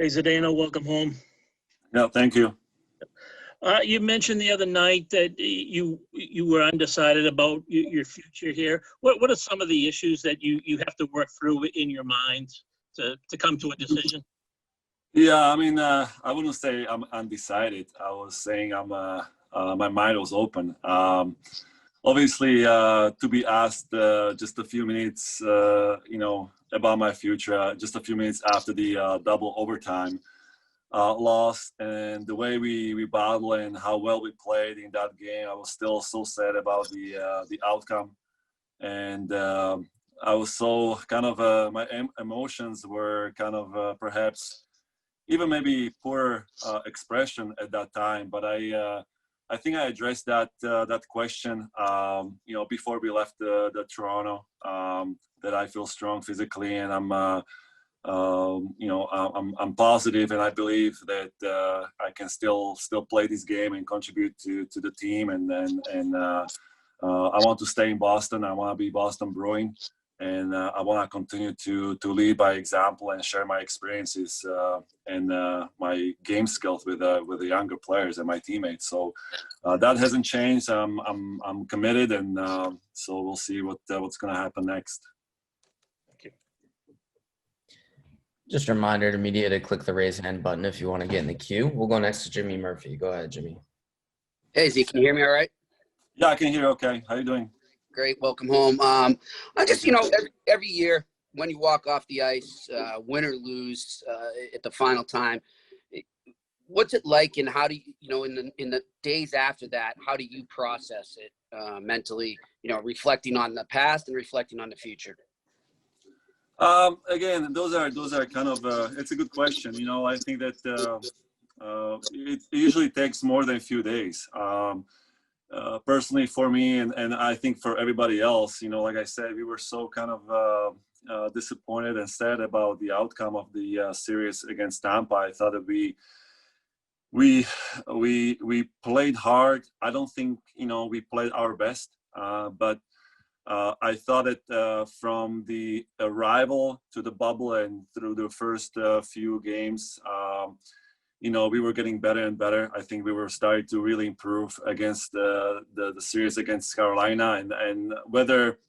Hey, Zdeno, welcome home. Yeah, thank you. You mentioned the other night that you were undecided about your future here. What are some of the issues that you have to work through in your mind to come to a decision? Yeah, I mean, I wouldn't say I'm undecided. I was saying my mind was open. Obviously, to be asked just a few minutes, about my future, just a few minutes after the double overtime loss and the way we battled and how well we played in that game, I was still so sad about the outcome, and I was so kind of my emotions were kind of perhaps even maybe poor expression at that time. But I think I addressed that question, before we left the Toronto, that I feel strong physically and I'm positive, and I believe that I can still play this game and contribute to the team. And I want to stay in Boston. I want to be Boston Bruin, and I want to continue to lead by example and share my experiences and my game skills with the younger players and my teammates. So that hasn't changed. I'm committed, and so we'll see what's going to happen next. Thank you. Just a reminder to media to click the raise hand button if you want to get in the queue. We'll go next to Jimmy Murphy. Go ahead, Jimmy. Hey, Z, can you hear me all right? Yeah, I can hear you okay. How you doing? Great. Welcome home. I just, every year when you walk off the ice, win or lose at the final time, what's it like, and how do you, in the days after that, how do you process it mentally, reflecting on the past and reflecting on the future? Again, those are kind of it's a good question. I think that it usually takes more than a few days. Personally for me, and I think for everybody else, like I said, we were so kind of disappointed and sad about the outcome of the series against Tampa. I thought that we played hard. I don't think we played our best, but I thought that from the arrival to the bubble and through the first few games, we were getting better and better. I think we were starting to really improve against the series against Carolina, and whether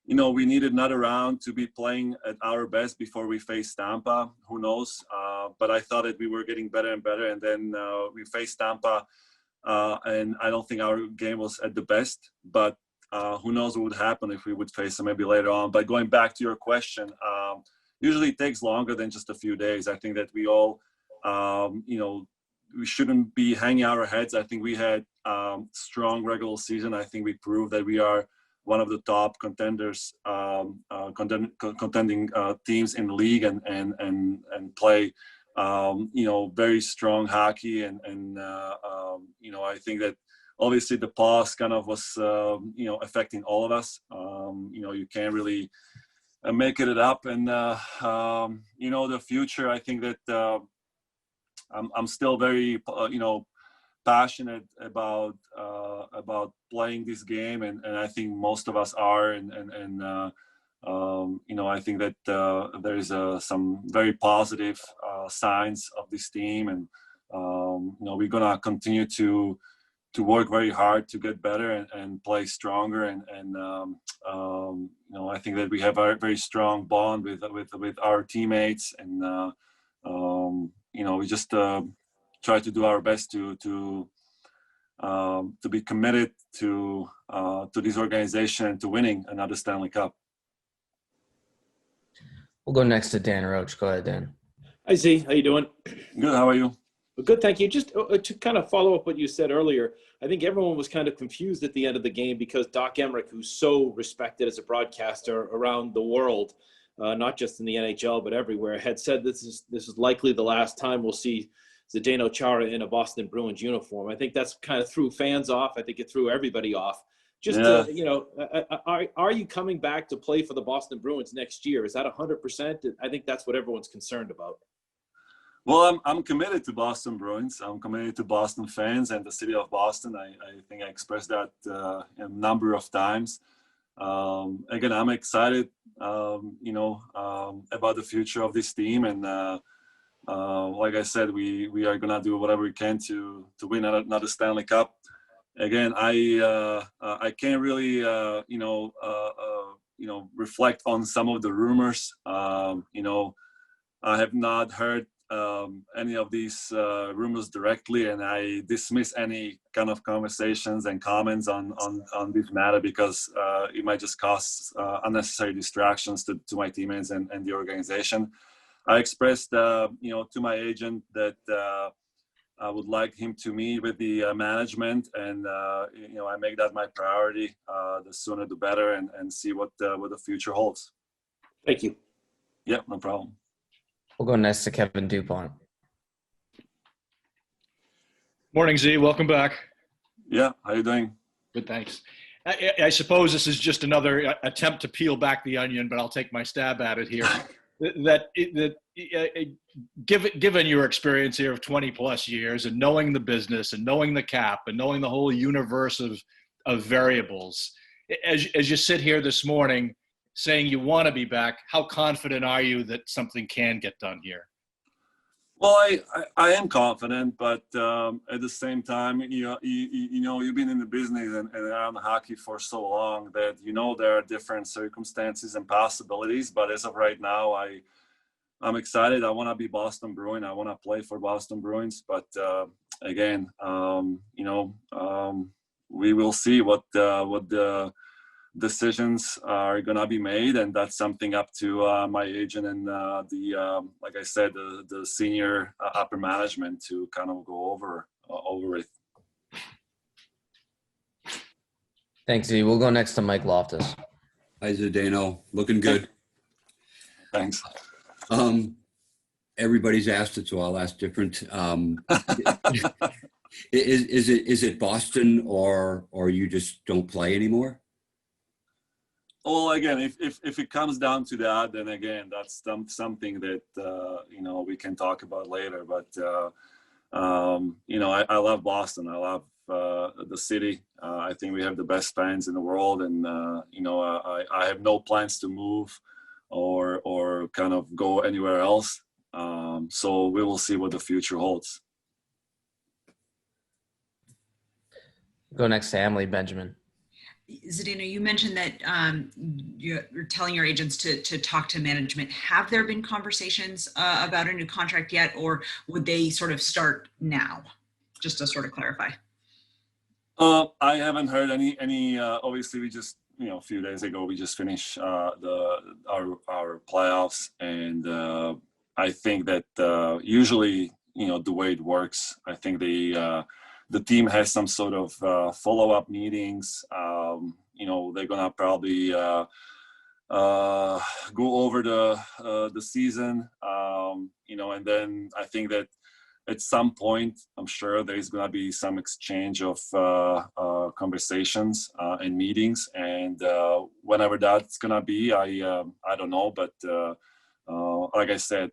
we needed another round to be playing at our best before we faced Tampa, who knows? But I thought that we were getting better and better, and then we faced Tampa, and I don't think our game was at the best, but who knows what would happen if we would face them maybe later on. But going back to your question, usually it takes longer than just a few days. I think that we all, we shouldn't be hanging our heads. I think we had strong regular season. I think we proved that we are one of the top contenders, contending teams in the league, and play, very strong hockey. And I think that obviously the pause kind of was, affecting all of us. You can't really make it up. And, the future, I think that I'm still very, passionate about playing this game. And I think most of us are. And I think that there is some very positive signs of this team. And, we're going to continue to work very hard to get better and play stronger. And I think that we have a very strong bond with our teammates. And, we just try to do our best to be committed to this organization and to winning another Stanley Cup. We'll go next to Dan Roach. Go ahead, Dan. Hi, Z. How you doing? Good. How are you? Good, thank you. Just to kind of follow up what you said earlier, I think everyone was kind of confused at the end of the game because Doc Emrick, who's so respected as a broadcaster around the world, not just in the NHL but everywhere, had said this is likely the last time we'll see Zdeno Chara in a Boston Bruins uniform. I think that's kind of threw fans off. I think it threw everybody off. Just are you coming back to play for the Boston Bruins next year? Is that 100%? I think that's what everyone's concerned about. Well, I'm committed to Boston Bruins. I'm committed to Boston fans and the city of Boston. I think I expressed that a number of times. Again, I'm excited, about the future of this team, and like I said, we are gonna do whatever we can to win another Stanley Cup. Again, I can't really reflect on some of the rumors. I have not heard any of these rumors directly, and I dismiss any kind of conversations and comments on this matter because it might just cause unnecessary distractions to my teammates and the organization. I expressed, to my agent that I would like him to meet with the management, and I make that my priority. The sooner the better, and see what the future holds. Thank you. Yeah, no problem. We'll go next to Kevin Dupont. Morning, Z. Welcome back. Yeah, how you doing? Good, thanks. I suppose this is just another attempt to peel back the onion, but I'll take my stab at it here. Given your experience here of 20 plus years and knowing the business and knowing the cap and knowing the whole universe of variables, as you sit here this morning saying you want to be back, how confident are you that something can get done here? Well, I am confident, but at the same time, you've been in the business and around hockey for so long that there are different circumstances and possibilities. But as of right now, I'm excited. I want to be Boston Bruin. I want to play for Boston Bruins. But again, we will see what the decisions are going to be made, and that's something up to my agent and like I said, the senior upper management to kind of go over it. Thanks, Z. We'll go next to Mike Loftus. Hi, Zdeno. Looking good. Thanks. Everybody's asked it, so I'll ask different. Is it Boston or you just don't play anymore? Well, again, if it comes down to that, then again, that's something that we can talk about later. But I love Boston. I love the city. I think we have the best fans in the world, and I have no plans to move or kind of go anywhere else. So we will see what the future holds. Go next to Emily Benjamin. Zdeno, you mentioned that you're telling your agents to talk to management. Have there been conversations about a new contract yet, or would they sort of start now? Just to sort of clarify. I haven't heard any. Obviously, we just a few days ago we just finished our playoffs, and I think that usually the way it works, I think the team has some sort of follow-up meetings. They're gonna probably go over the season, and then I think that at some point, I'm sure there's gonna be some exchange of conversations and meetings, and whenever that's gonna be, I don't know, but like I said,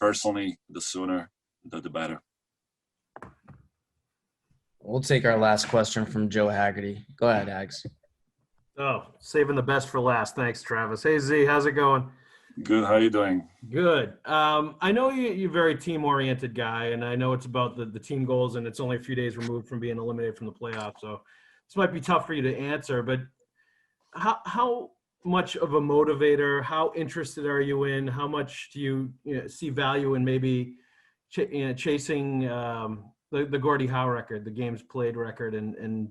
personally, the sooner the better. We'll take our last question from Joe Haggerty. Go ahead, Hags. Oh, saving the best for last. Thanks, Travis. Hey, Z, how's it going? Good. How you doing? Good. I know you're a very team-oriented guy, and I know it's about the team goals, and it's only a few days removed from being eliminated from the playoffs, so this might be tough for you to answer, but how much of a motivator, how interested are you in, how much do you see value in maybe chasing the Gordie Howe record, the games played record, and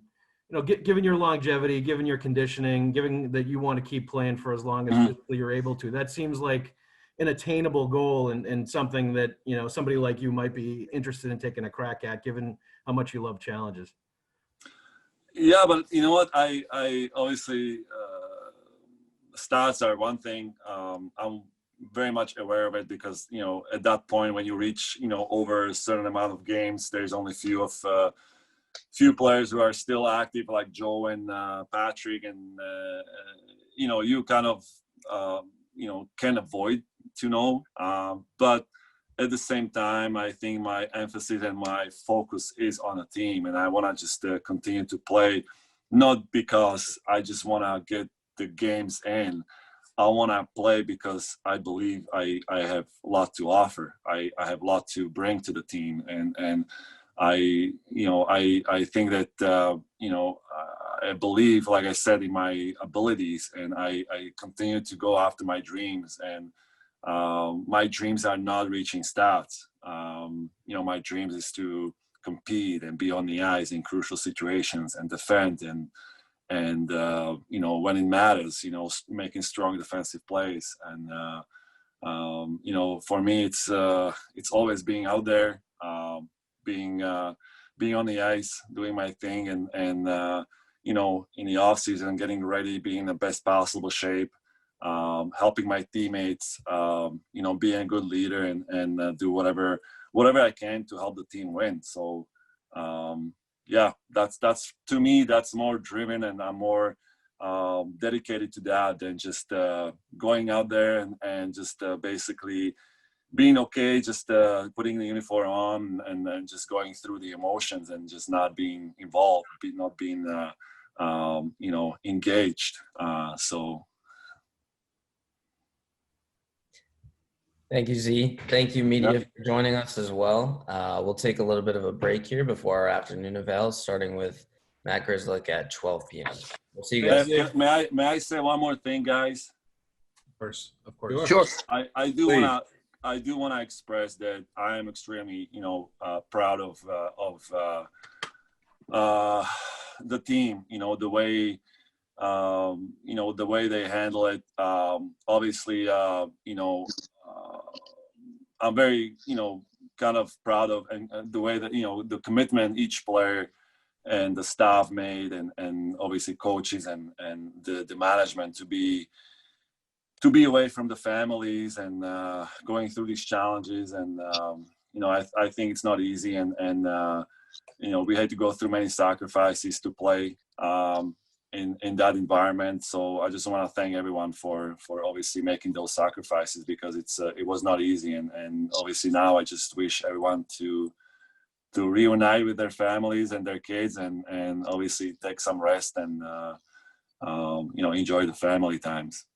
given your longevity, given your conditioning, given that you want to keep playing for as long as you're able to, that seems like an attainable goal and something that somebody like you might be interested in taking a crack at, given how much you love challenges. Yeah, but you know what? I obviously stats are one thing. I'm very much aware of it because at that point when you reach over a certain amount of games, there's only few players who are still active, like Joe and Patrick, and you kind of can avoid to know, but at the same time, I think my emphasis and my focus is on a team, and I want to just continue to play, not because I just want to get the games in. I want to play because I believe I have a lot to offer. I have a lot to bring to the team, and I think that I believe, like I said, in my abilities, and I continue to go after my dreams. And my dreams are not reaching stats. My dreams is to compete and be on the ice in crucial situations and defend and when it matters, making strong defensive plays. And for me, it's always being out there, being on the ice, doing my thing, and in the off season, getting ready, being in the best possible shape, helping my teammates, being a good leader, and do whatever I can to help the team win. So that's to me, that's more driven, and I'm more dedicated to that than just going out there and just basically being okay, just putting the uniform on and then just going through the emotions and just not being involved, not being engaged. So Thank you, Z. Thank you, media, for joining us as well. We'll take a little bit of a break here before our afternoon avails, starting with Matt Grizzlick at 12 p.m. We'll see you guys. May I say one more thing, guys? Of course. Sure. I do want to express that I am extremely proud of the team. The way the way they handle it. Obviously, I'm very kind of proud of and the way that the commitment each player and the staff made, and obviously coaches and the management to be away from the families and going through these challenges. And I think it's not easy, and we had to go through many sacrifices to play in that environment. So I just want to thank everyone for obviously making those sacrifices, because it was not easy. And obviously now I just wish everyone to reunite with their families and their kids, and obviously take some rest and enjoy the family times.